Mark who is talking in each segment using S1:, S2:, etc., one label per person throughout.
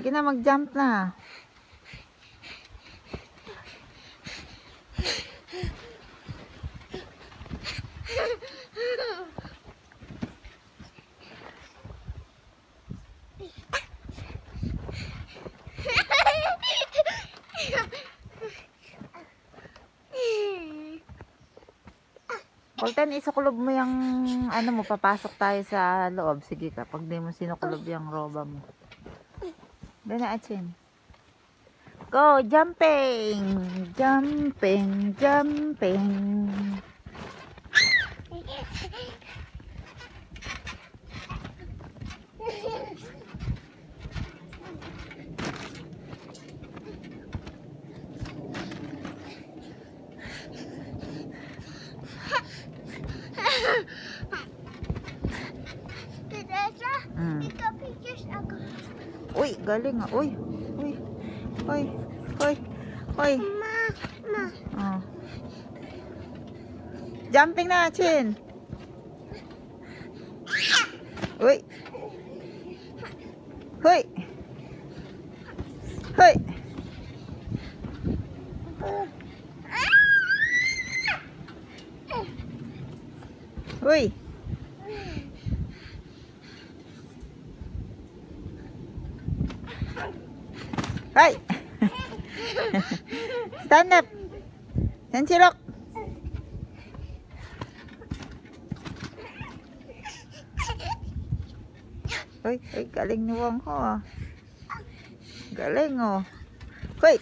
S1: Sige na, mag-jump na. Colton, isukulob mo yung ano mo, papasok tayo sa loob. Sige ka, pag di mo sinukulob yung roba mo. Gana, Achin. Go, jumping! Jumping, jumping. Uy, galing ah. Uy, uy, uy, uy, uy.
S2: Mama.
S1: Oh. Jumping na, Chin. Uy. Uy. Uy. Uy. Hey! Stand up! Sanchirok! Uy, uy, galing ni Wong Ho ah. Galing oh. Uy!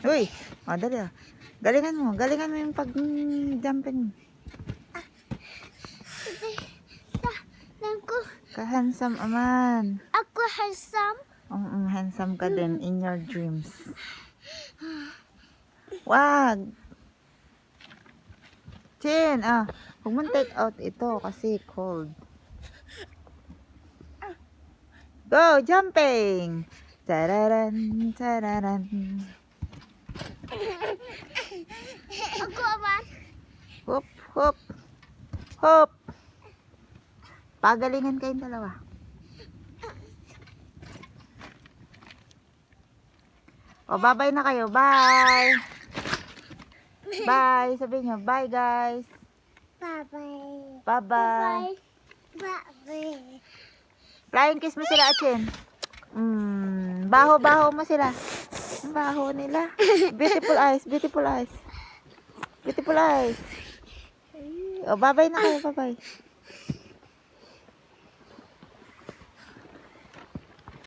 S1: Uy! O, dali ah. Galingan mo yung pag-jumping. Ka-handsome aman.
S2: Ako handsome?
S1: Handsome ka din in your dreams. Wag! Chin, huwag mong take out ito kasi cold. Go, jumping! Tararan, tararan.
S2: Ako aman.
S1: Hop, hop, hop. Pagalingan kayong dalawa. O, bye-bye na kayo. Bye! Bye! Sabihin nyo, bye guys!
S2: Bye-bye.
S1: Bye-bye!
S2: Bye-bye.
S1: Flying kiss mo sila, Achin. Baho-baho mo sila. Ang baho nila. Beautiful eyes, beautiful eyes. Beautiful eyes. O, bye-bye na kayo, bye-bye.